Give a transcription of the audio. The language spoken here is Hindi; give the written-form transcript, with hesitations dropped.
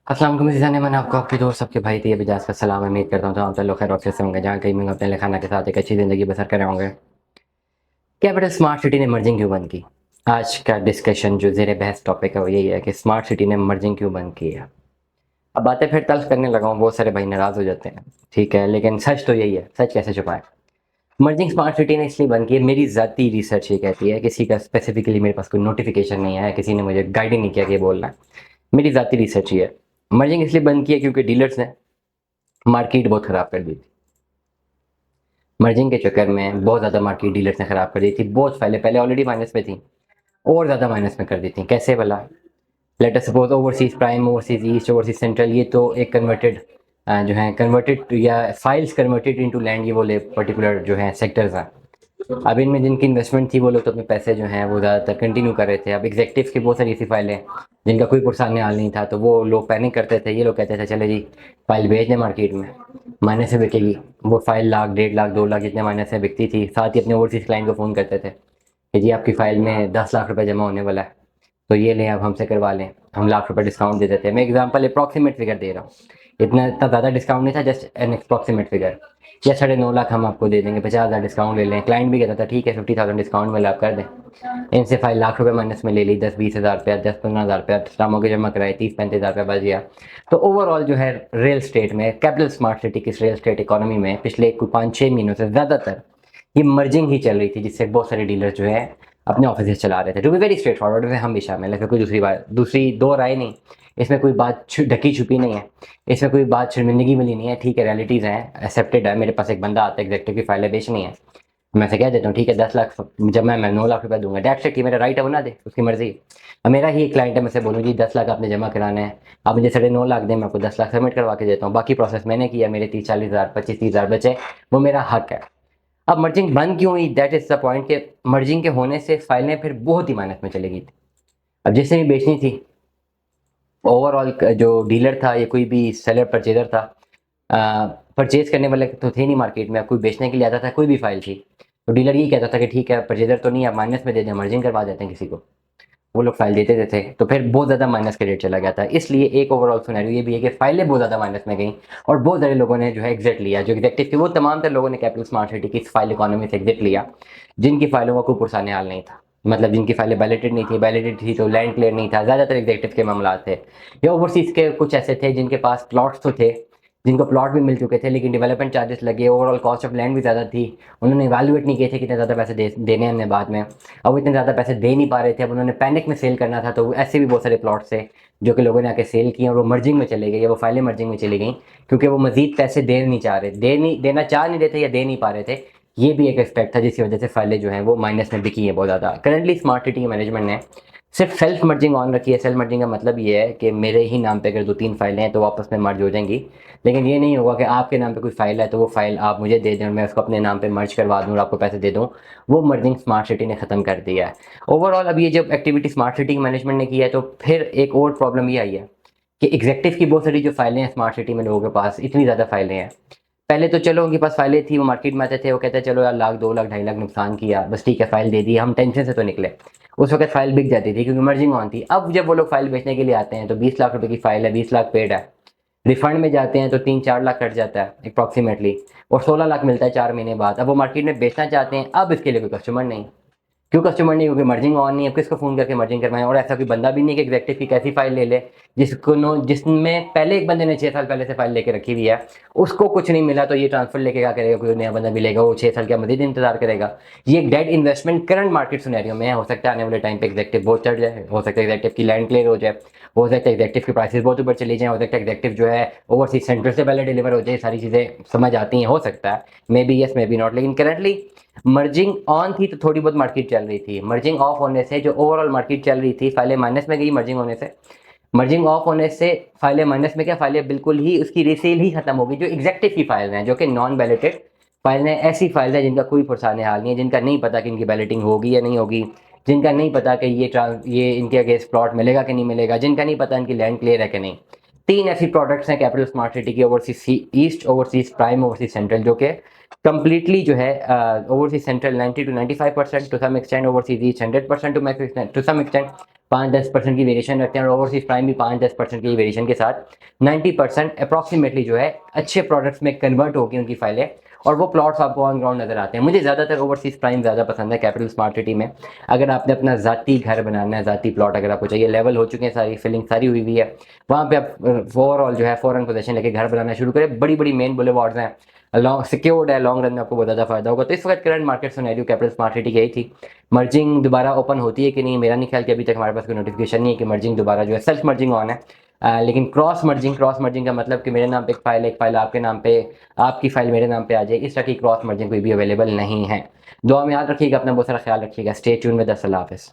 अस्सलाम वालेकुम जीज़ान, मैंने आपको आपके दोस्त सबके भाई थे बिजाज का सलाम। उम्मीद करता हूँ तो आप सब लोग खैर ऑफिस से होंगे, जहाँ कहीं में अपने खाना के साथ एक अच्छी ज़िंदगी बसर कर रहे होंगे। क्या बेटा स्मार्ट सिटी ने मर्जिंग क्यों बंद की? आज का डिस्कशन जो ज़ेर बहस टॉपिक है वो यही है कि स्मार्ट सिटी ने मर्जिंग क्यों बंद की है। अब बातें फिर तल्ख करने लगा हूँ, बहुत सारे भाई नाराज़ हो जाते हैं। ठीक है, लेकिन सच तो यही है, सच कैसे छुपाएं। मर्जिंग स्मार्ट सिटी ने इसलिए बंद की है, मेरी ज़ाती रिसर्च ये कहती है, किसी का स्पेसिफिकली मेरे पास कोई नोटिफिकेशन नहीं आया, किसी ने मुझे गाइड ही नहीं किया कि ये बोलना है। मेरी ज़ाती रिसर्च ये है, मर्जिंग इसलिए बंद की है क्योंकि डीलर्स ने मार्केट बहुत ख़राब कर दी थी। मर्जिंग के चक्कर में बहुत ज़्यादा मार्केट डीलर्स ने ख़राब कर दी थी। बहुत पहले पहले ऑलरेडी माइनस में थी, और ज़्यादा माइनस में कर दी थी। कैसे भला? Let us suppose overseas prime, overseas east, overseas central, ये तो एक कन्वर्टेड जो है कन्वर्टेड या फाइल्स कन्वर्टेड इनटू लैंड, ये बोले पर्टिकुलर जो है सेक्टर्स हैं। अब इनमें जिनकी इन्वेस्टमेंट थी वो लोग तो अपने पैसे जो हैं वो ज़्यादातर कंटिन्यू कर रहे थे। अब एग्जेक्टिव की बहुत सारी ऐसी फाइलें जिनका कोई पुरसाने हाल नहीं था, तो वो लोग पैनिक करते थे। ये लोग कहते थे चले जी फाइल भेज दें मार्केट में, माइनस से बिकेगी। वो फाइल लाख, 1.5 लाख, 2 लाख जितने माइनस से बिकती थी। साथ ही अपने ओवरसीज़ क्लाइंट को फ़ोन करते थे कि जी आपकी फ़ाइल में 10 लाख रुपए जमा होने वाला है, तो ये लें, आप हमसे करवा लें, हम लाख रुपए डिस्काउंट दे देते हैं। मैं एग्जांपल अप्रॉक्सीमेट फिगर दे रहा हूँ, इतना ज़्यादा डिस्काउंट नहीं था, जस्ट एन अप्रॉक्सीमेट फिगर। या 9.5 लाख हम आपको दे देंगे, 50,000 डिस्काउंट ले लें। क्लाइंट भी कहता था ठीक है 50,000 डिस्काउंट में आप कर दें। इनसे 5 लाख रुपए माइनस में ले ली, 10-20 हज़ार रुपया, 10-15 हज़ार रुपया इस्लामों के जमा कराए, 30-35 हज़ार रुपया बच गया। तो ओवरऑल जो है रियल स्टेट में, कैपिटल स्मार्ट सिटी की रियल स्टेट इकोनॉमी में पिछले 5-6 महीनों से ज़्यादातर ये मर्जिंग ही चल रही थी, जिससे बहुत सारे डीलर जो है अपने ऑफिस चला रहे थे। To be very straightforward, हम भी शामिल है, फिर कोई दूसरी दो राय नहीं। इसमें कोई बात ढकी छुपी नहीं है, इसमें कोई बात शर्मिंदगी वाली नहीं है। ठीक है, रियलिटीज़ हैं, एक्सेप्टेड है। मेरे पास एक बंदा आता है एग्जेक्टिव की फाइलें बेचनी है, मैं से कह देता हूँ ठीक है 10 लाख जब मैं 9 लाख रुपया दूंगा, डेट की मेरा राइट है, बना दे, उसकी मर्जी। अब मेरा ही एक क्लाइंट है, मैं से बोलूँ जी 10 लाख आपने जमा कराना है, आप मुझे 9.5 लाख दें, मैं आपको 10 लाख सबमिट करवा के देता हूँ, बाकी प्रोसेस मैंने किया, मेरे 30-40 हज़ार, 25-30 हज़ार बचे, वो मेरा हक है। अब मर्जिंग बंद क्यों हुई? दैट इज द पॉइंट कि मर्जिंग के होने से फाइलें फिर बहुत ही माइनस में चली गई थी। अब जिससे भी बेचनी थी, ओवरऑल जो डीलर था या कोई भी सेलर परचेजर था, परचेज करने वाले तो थे नहीं मार्केट में। कोई बेचने के लिए आता था, कोई भी फाइल थी, तो डीलर ये कहता था कि ठीक है परचेजर तो नहीं, आप माइनस में दे दें, मर्जिंग करवा देते हैं किसी को। वो लोग फाइल देते थे, तो फिर बहुत ज़्यादा माइनस का रेट चला गया था। इसलिए एक ओवरऑल सिनेरियो ये भी है कि फाइलें बहुत ज़्यादा माइनस में गई, और बहुत सारे लोगों ने जो है एग्जिट लिया। जो एग्जेक्टिव थे वो तमाम तर लोगों ने कैपिटल स्मार्ट सिटी की फाइल इकोनॉमी से एग्जिट लिया, जिनकी फाइलों का कोई पुरसाने हाल नहीं था। मतलब जिनकी फाइलें बैलेटेड नहीं थी, बैलेटेड थी तो लैंड क्लियर नहीं था, ज़्यादातर एग्जेक्टिव के मामला थे। या ओवरसीज़ के कुछ ऐसे थे जिनके पास प्लॉट्स तो थे, जिनको प्लॉट भी मिल चुके थे, लेकिन डेवलपमेंट चार्जेस लगे, ओवरऑल कॉस्ट ऑफ लैंड भी ज़्यादा थी। उन्होंने इवैल्यूएट नहीं किए थे कितने ज़्यादा पैसे देने हैं हमने बाद में। अब वो इतने ज़्यादा पैसे दे नहीं पा रहे थे, अब उन्होंने पैनिक में सेल करना था, तो ऐसे भी बहुत सारे प्लॉट्स थे जो कि लोगों ने आके सेल किए, और वो मर्जिंग में चले गए, या वो फाइलें मर्जिंग में चली गई, क्योंकि वो मजीद पैसे दे नहीं चाह रहे, देना चाह नहीं रहे थे, या दे नहीं पा रहे थे। ये भी एक एस्पेक्ट था जिसकी वजह से फाइलें जो हैं वो माइनस में बिकी हैं बहुत ज़्यादा। करंटली स्मार्ट सिटी मैनेजमेंट ने सिर्फ सेल्फ मर्जिंग ऑन रखी है। सेल्फ मर्जिंग का मतलब ये है कि मेरे ही नाम पे अगर 2-3 फाइलें हैं तो आपस में मर्ज हो जाएंगी, लेकिन ये नहीं होगा कि आपके नाम पे कोई फाइल है तो वो फाइल आप मुझे दे दें और मैं उसको अपने नाम पे मर्ज करवा दूँ और आपको पैसे दे दूँ। वो मर्जिंग स्मार्ट सिटी ने ख़त्म कर दिया है। ओवरऑल अब ये जब एक्टिविटी स्मार्ट सिटी मैनेजमेंट ने किया है, तो फिर एक और प्रॉब्लम ये आई है कि एग्जेक्टिव की बहुत सारी जो फाइलें हैं स्मार्ट सिटी में, लोगों के पास इतनी ज़्यादा फाइलें हैं। पहले तो चलो उनके पास फाइलें थी, वो मार्केट में आते थे, वो कहते चलो यार लाख, 2 लाख, 2.5 लाख नुकसान किया, बस ठीक है फाइल दे दी, हम टेंशन से तो निकले। उस वक्त फाइल बिक जाती थी क्योंकि मर्जिंग ऑन थी। अब जब वो लोग फाइल बेचने के लिए आते हैं तो 20 लाख रुपए की फाइल है, 20 लाख पेड है, रिफंड में जाते हैं तो 3-4 लाख कट जाता है अप्रॉक्सीमेटली, और 16 लाख मिलता है 4 महीने बाद। अब वो मार्केट में बेचना चाहते हैं, अब इसके लिए कोई कस्टमर नहीं। क्यों कस्टमर नहीं? क्योंकि मर्जिंग ऑन नहीं है। किसको फ़ोन करके मर्जिंग करवाएं? और ऐसा कोई बंदा भी नहीं कि एग्जेक्टिव की कैसी फाइल ले ले जिसमें पहले एक बंदे ने 6 साल पहले से फाइल लेके रखी हुई है, उसको कुछ नहीं मिला तो ये ट्रांसफर लेके क्या करेगा? कोई नया बंदा मिलेगा, वो 6 साल का मजीद इंतजार करेगा। ये एक dead investment current market scenario में है। हो सकता है आने वाले टाइम पे एग्जेक्टिव बहुत चढ़ जाए, हो सकता है एग्जेक्टिव की लैंड क्लियर हो जाए, हो सकता है एग्जेक्टिव की प्राइसेस बहुत ऊपर चली जाए, हो सकता है एग्जेक्टिव जो है ओवरसीज सेंटर से पहले डिलीवर हो जाए। सारी चीज़ें समझ आती हैं, हो सकता है, may be yes may be not. लेकिन करंटली मर्जिंग ऑन थी तो थोड़ी बहुत मार्केट चल रही थी। मर्जिंग ऑफ होने से जो ओवरऑल मार्केट चल रही थी, फाइलें माइनस में गई मर्जिंग होने से। मर्जिंग ऑफ होने से फाइलें माइनस में, क्या फाइलें बिल्कुल ही उसकी रीसेल ही खत्म होगी। जो एग्जेक्टिव की फाइल हैं, जो कि नॉन बैलेटेड फाइल हैं, ऐसी फाइल हैं जिनका कोई पुरसाने हाल नहीं है, जिनका नहीं पता कि इनकी बैलेटिंग होगी या नहीं होगी, जिनका नहीं पता कि ये इनके अगेंस्ट प्लॉट मिलेगा कि नहीं मिलेगा, जिनका नहीं पता इनकी लैंड क्लियर है कि नहीं। 3 ऐसी प्रोडक्ट्स हैं कैपिटल स्मार्ट सिटी की, Overseas East, Overseas Prime, Overseas Central, जो कि कंप्लीटली जो है Overseas Central 90 to 95%, to some extent Overseas East 100% to some extent 5-10% की वेरिएशन रखते हैं, और ओवरसीज प्राइम भी 5-10% की वेरिएशन के साथ 90% अप्रॉक्सीमेटली जो है अच्छे प्रोडक्ट्स में कन्वर्ट होगी उनकी फाइलें, और वो प्लॉट्स आपको ऑन ग्राउंड नजर आते हैं। मुझे ज़्यादातर ओवरसीज प्राइम ज़्यादा पसंद है कैपिटल स्मार्ट सिटी में। अगर आपने अपना ज़ाती घर बनाना है, ज़ाती प्लॉट अगर आपको चाहिए, लेवल हो चुके हैं, सारी फिलिंग सारी हुई हुई है, वहाँ पे आप ओवरऑल जो है फॉरन पोजीशन लेके घर बनाना शुरू करें। बड़ी बड़ी मेन बुलेवार्ड्स हैं, लॉन्ग सिक्योर्ड है, लॉन्ग रन में आपको बहुत ज़्यादा फायदा होगा। तो इस वक्त current market scenario capital Smart City की यही थी। मर्जिंग दोबारा ओपन होती है कि नहीं, मेरा नहीं ख्याल कि अभी तक हमारे पास कोई नोटिफिकेशन नहीं है कि मर्जिंग दोबारा जो है सेल्फ मर्जिंग ऑन है। लेकिन क्रॉस मर्जिंग का मतलब कि मेरे नाम पे एक फाइल आपके नाम पे, आपकी फाइल मेरे नाम पे आ जाए, इस तरह की क्रॉस मर्जिंग कोई भी अवेलेबल नहीं है। दुआ में याद रखिएगा, अपना बहुत सारा ख्याल रखिएगा। Stay tuned with us. अल्लाह हाफिज़।